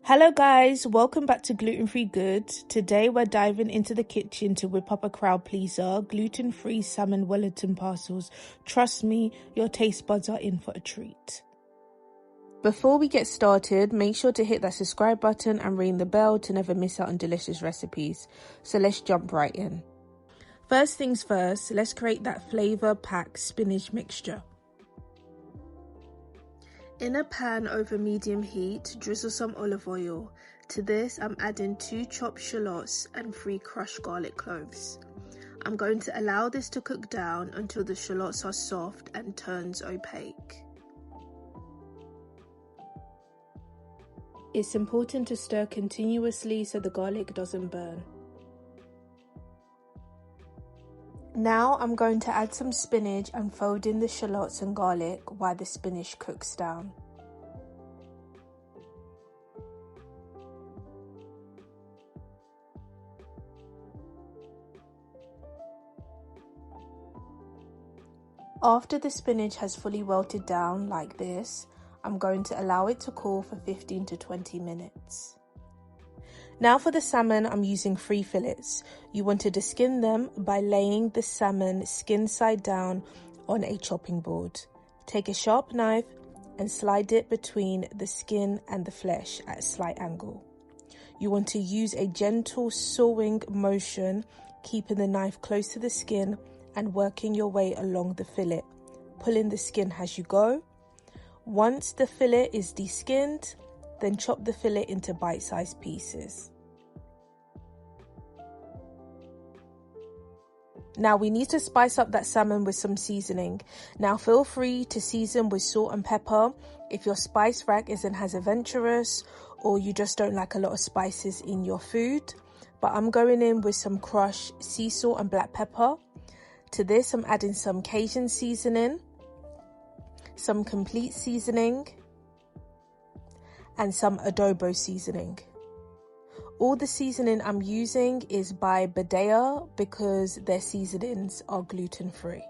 Hello guys, welcome back to Gluten-Free Good. Today we're diving into the kitchen to whip up a crowd pleaser, gluten-free salmon Wellington parcels. Trust me, your taste buds are in for a treat. Before we get started, make sure to hit that subscribe button and ring the bell to never miss out on delicious recipes. So let's jump right in. First things first, let's create that flavor-packed spinach mixture. In a pan over medium heat, drizzle some olive oil. To this, I'm adding 2 chopped shallots and 3 crushed garlic cloves. I'm going to allow this to cook down until the shallots are soft and turns opaque. It's important to stir continuously so the garlic doesn't burn. Now I'm going to add some spinach and fold in the shallots and garlic while the spinach cooks down. After the spinach has fully wilted down like this, I'm going to allow it to cool for 15 to 20 minutes. Now for the salmon, I'm using 3 fillets. You want to deskin them by laying the salmon skin side down on a chopping board. Take a sharp knife and slide it between the skin and the flesh at a slight angle. You want to use a gentle sawing motion, keeping the knife close to the skin and working your way along the fillet, pulling the skin as you go. Once the fillet is deskinned, then chop the fillet into bite-sized pieces. Now we need to spice up that salmon with some seasoning. Now feel free to season with salt and pepper if your spice rack isn't as adventurous or you just don't like a lot of spices in your food. But I'm going in with some crushed sea salt and black pepper. To this I'm adding some Cajun seasoning, some complete seasoning, and some adobo seasoning. All the seasoning I'm using is by Buttery because their seasonings are gluten-free.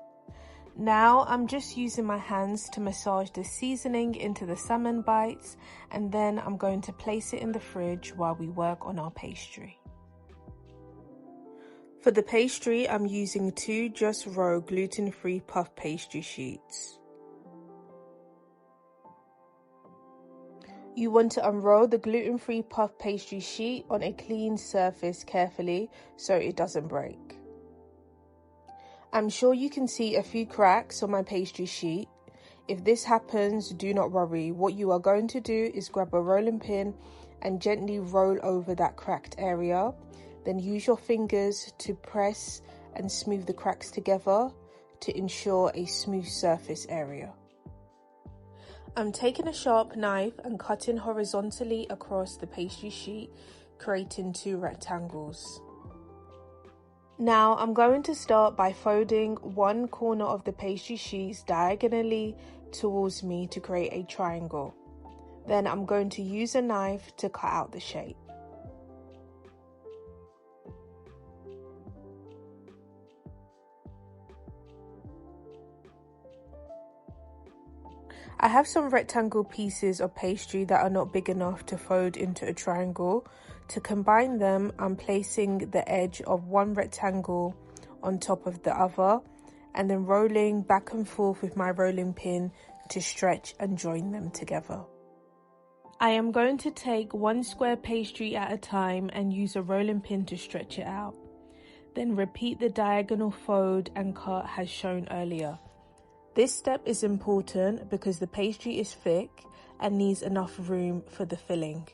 Now I'm just using my hands to massage the seasoning into the salmon bites, and then I'm going to place it in the fridge while we work on our pastry. For the pastry, I'm using 2 JustRol gluten-free puff pastry sheets. You want to unroll the gluten-free puff pastry sheet on a clean surface carefully so it doesn't break. I'm sure you can see a few cracks on my pastry sheet. If this happens, do not worry. What you are going to do is grab a rolling pin and gently roll over that cracked area. Then use your fingers to press and smooth the cracks together to ensure a smooth surface area. I'm taking a sharp knife and cutting horizontally across the pastry sheet, creating 2 rectangles. Now I'm going to start by folding one corner of the pastry sheets diagonally towards me to create a triangle. Then I'm going to use a knife to cut out the shape. I have some rectangle pieces of pastry that are not big enough to fold into a triangle. To combine them, I'm placing the edge of one rectangle on top of the other and then rolling back and forth with my rolling pin to stretch and join them together. I am going to take 1 square pastry at a time and use a rolling pin to stretch it out. Then repeat the diagonal fold and cut as shown earlier. This step is important because the pastry is thick and needs enough room for the filling.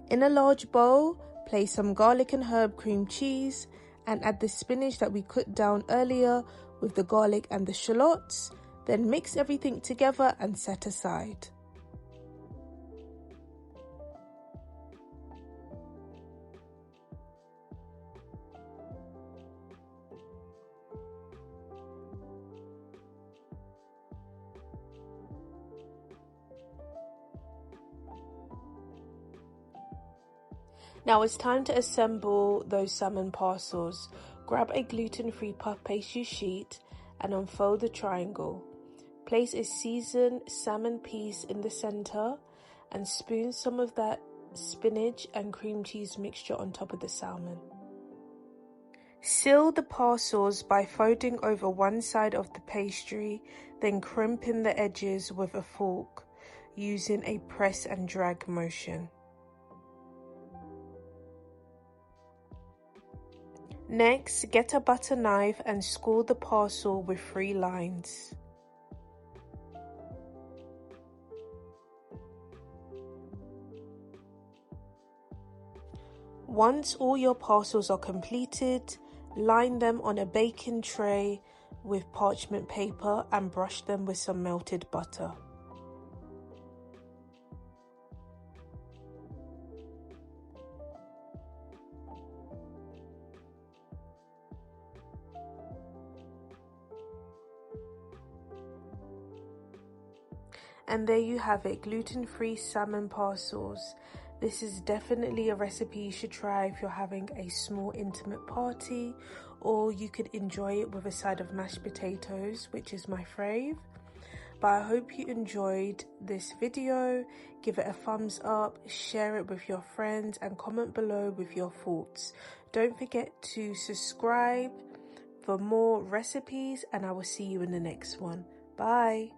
In a large bowl, place some garlic and herb cream cheese and add the spinach that we cut down earlier with the garlic and the shallots. Then mix everything together and set aside. Now it's time to assemble those salmon parcels. Grab a gluten-free puff pastry sheet and unfold the triangle. Place a seasoned salmon piece in the center and spoon some of that spinach and cream cheese mixture on top of the salmon. Seal the parcels by folding over one side of the pastry, then crimping the edges with a fork using a press and drag motion. Next, get a butter knife and score the parcel with 3 lines. Once all your parcels are completed, line them on a baking tray with parchment paper and brush them with some melted butter. And there you have it, gluten-free salmon parcels. This is definitely a recipe you should try if you're having a small intimate party, or you could enjoy it with a side of mashed potatoes, which is my fave. But I hope you enjoyed this video. Give it a thumbs up, share it with your friends, and comment below with your thoughts. Don't forget to subscribe for more recipes, and I will see you in the next one. Bye.